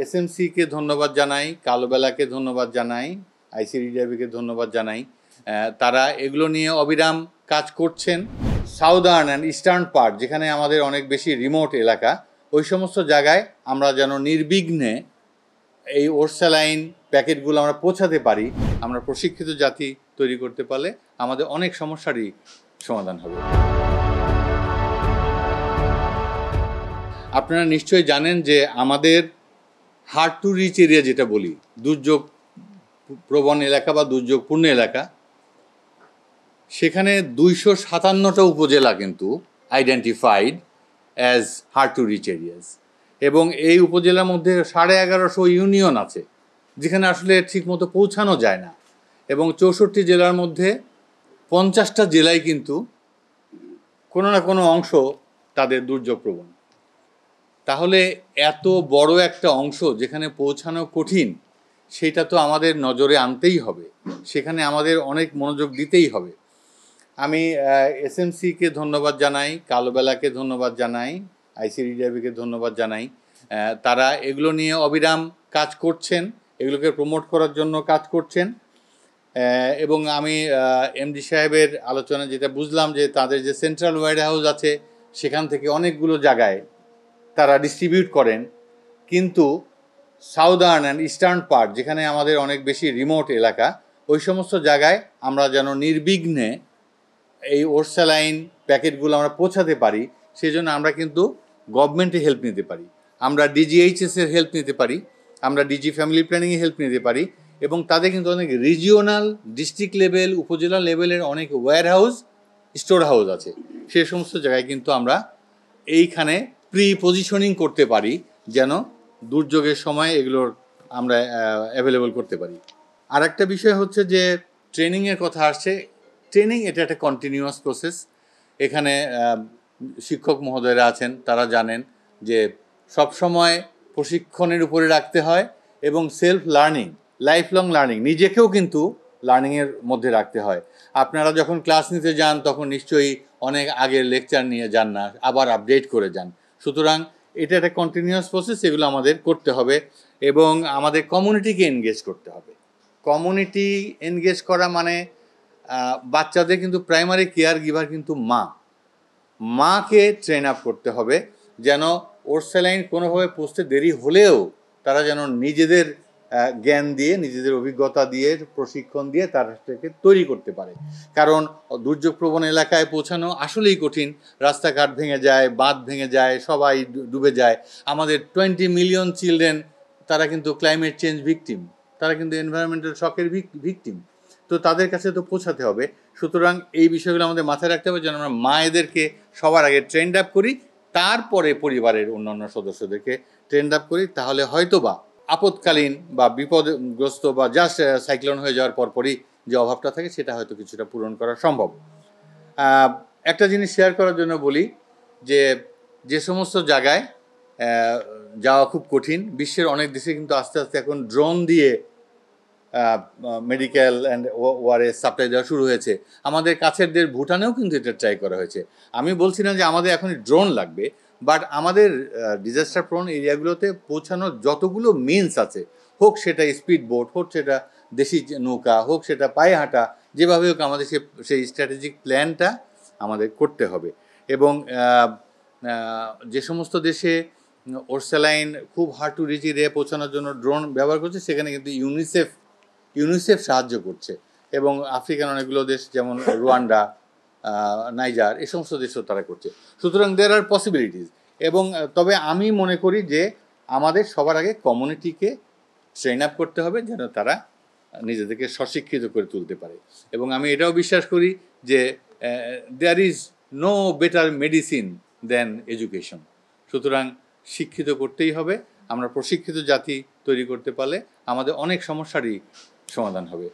এসএমসিকে ধন্যবাদ জানাই, কালোবেলাকে ধন্যবাদ জানাই, আইসিডিডিআরবিকে ধন্যবাদ জানাই। তারা এগুলো নিয়ে অবিরাম কাজ করছেন। সাউদার্ন অ্যান্ড ইস্টার্ন পার্ট, যেখানে আমাদের অনেক বেশি রিমোট এলাকা, ওই সমস্ত জায়গায় আমরা যেন নির্বিঘ্নে এই ওরসালাইন প্যাকেটগুলো আমরা পৌঁছাতে পারি। আমরা প্রশিক্ষিত জাতি তৈরি করতে পারলে আমাদের অনেক সমস্যারই সমাধান হবে। আপনারা নিশ্চয়ই জানেন যে আমাদের হার্ড টু রিচ এরিয়া যেটা বলি, দুর্যোগ প্রবণ এলাকা বা দুর্যোগপূর্ণ এলাকা, সেখানে 257টা উপজেলা কিন্তু identified as hard to reach areas, এবং এই উপজেলার মধ্যে 1150 ইউনিয়ন আছে যেখানে আসলে ঠিকমতো পৌঁছানো যায় না, এবং 64 জেলার মধ্যে 50টা জেলায় কিন্তু কোনো না কোনো অংশ তাদের দুর্যোগপ্রবণ। তাহলে এত বড় একটা অংশ যেখানে পৌঁছানো কঠিন, সেটা তো আমাদের নজরে আনতেই হবে, সেখানে আমাদের অনেক মনোযোগ দিতেই হবে। আমি এসএমসিকে ধন্যবাদ জানাই, কালোবেলাকে ধন্যবাদ জানাই, আইসিডিডিআরবিকে ধন্যবাদ জানাই। তারা এগুলো নিয়ে অবিরাম কাজ করছেন, এগুলোকে প্রমোট করার জন্য কাজ করছেন। এবং আমি এমডি সাহেবের আলোচনা যেটা বুঝলাম যে তাদের যে সেন্ট্রাল ওয়্যার হাউস আছে সেখান থেকে অনেকগুলো জায়গায় তারা ডিস্ট্রিবিউট করেন, কিন্তু সাউদার্ন অ্যান্ড ইস্টার্ন পার্ট, যেখানে আমাদের অনেক বেশি রিমোট এলাকা, ওই সমস্ত জায়গায় আমরা যেন নির্বিঘ্নে এই ওরসালাইন প্যাকেটগুলো আমরা পৌঁছাতে পারি, সেই জন্য আমরা কিন্তু গভর্নমেন্টের হেল্প নিতে পারি, আমরা ডিজিএইচএসের হেল্প নিতে পারি, আমরা ডিজি ফ্যামিলি প্ল্যানিংয়ের হেল্প নিতে পারি, এবং তাদের কিন্তু অনেক রিজিওনাল, ডিস্ট্রিক্ট লেভেল, উপজেলা লেভেলের অনেক ওয়্যার হাউস, স্টোর হাউস আছে। সে সমস্ত জায়গায় কিন্তু আমরা এইখানে প্রি পজিশনিং করতে পারি যেন দুর্যোগের সময় এগুলোর আমরা অ্যাভেলেবল করতে পারি। আর একটা বিষয় হচ্ছে যে ট্রেনিংয়ের কথা আসছে। ট্রেনিং এটা একটা কন্টিনিউয়াস প্রসেস। এখানে শিক্ষক মহোদয়রা আছেন, তারা জানেন যে সবসময় প্রশিক্ষণের উপরে রাখতে হয়, এবং self learning, life long learning, নিজেকেও কিন্তু লার্নিংয়ের মধ্যে রাখতে হয়। আপনারা যখন ক্লাস নিতে যান তখন নিশ্চয়ই অনেক আগের লেকচার নিয়ে যান না, আবার আপডেট করে যান। সুতরাং এটা একটা কন্টিনিউয়াস প্রসেস, এগুলো আমাদের করতে হবে, এবং আমাদের কমিউনিটিকে এনগেজ করতে হবে। কমিউনিটি এনগেজ করা মানে বাচ্চাদের কিন্তু প্রাইমারি কেয়ার গিভার কিন্তু মাকে ট্রেন আপ করতে হবে, যেন ওরসালাইন কোনোভাবে পৌঁছতে দেরি হলেও তারা যেন নিজেদের জ্ঞান দিয়ে, নিজেদের অভিজ্ঞতা দিয়ে, প্রশিক্ষণ দিয়ে তাদেরকে তৈরি করতে পারে। কারণ দুর্যোগপ্রবণ এলাকায় পৌঁছানো আসলেই কঠিন। রাস্তাঘাট ভেঙে যায়, বাঁধ ভেঙে যায়, সবাই ডুবে যায়। আমাদের 20 মিলিয়ন চিলড্রেন, তারা কিন্তু ক্লাইমেট চেঞ্জ ভিকটিম, তারা কিন্তু এনভায়রনমেন্টাল শকের ভিকটিম। তো তাদের কাছে তো পৌঁছাতে হবে। সুতরাং এই বিষয়গুলো আমাদের মাথায় রাখতে হবে যেন আমরা মায়েদেরকে সবার আগে ট্রেন্ড আপ করি, তারপরে পরিবারের অন্যান্য সদস্যদেরকে ট্রেন্ড আপ করি। তাহলে হয়তো বা আপৎকালীন বা বিপদগ্রস্ত বা জাস্ট সাইক্লোন হয়ে যাওয়ার পরপরই যে অভাবটা থাকে সেটা হয়তো কিছুটা পূরণ করা সম্ভব। একটা জিনিস শেয়ার করার জন্য বলি যে যে সমস্ত জায়গায় যাওয়া খুব কঠিন, বিশ্বের অনেক দেশে কিন্তু আস্তে আস্তে এখন ড্রোন দিয়ে মেডিকেল অ্যান্ড ওয়ারেস সাপ্লাই দেওয়া শুরু হয়েছে। আমাদের কাছের দেশ ভুটানেও কিন্তু এটা ট্রাই করা হয়েছে। আমি বলছি না যে আমাদের এখন ড্রোন লাগবে, বাট আমাদের ডিজাস্টার প্রোন এরিয়াগুলোতে পৌঁছানোর যতগুলো মিনস আছে, হোক সেটা স্পিড বোট, হোক সেটা দেশি নৌকা, হোক সেটা পায়ে হাঁটা, যেভাবে হোক আমাদের সেই স্ট্র্যাটেজিক প্ল্যানটা আমাদের করতে হবে। এবং যে সমস্ত দেশে ওরসালাইন খুব হার্ড টু রিচ এরিয়া পৌঁছানোর জন্য ড্রোন ব্যবহার করছে, সেখানে কিন্তু ইউনিসেফ সাহায্য করছে, এবং আফ্রিকান অনেকগুলো দেশ যেমন রুয়ান্ডা, নাইজার, এই সমস্ত দেশও তারা করছে। সুতরাং দেয়ার আর পসিবিলিটিস। এবং তবে আমি মনে করি যে আমাদের সবার আগে কমিউনিটিকে ট্রেন আপ করতে হবে যেন তারা নিজেদেরকে স্বশিক্ষিত করে তুলতে পারে। এবং আমি এটাও বিশ্বাস করি যে there is no better medicine than education. সুতরাং শিক্ষিত করতেই হবে। আমরা প্রশিক্ষিত জাতি তৈরি করতে পারলে আমাদের অনেক সমস্যারই সমাধান হবে।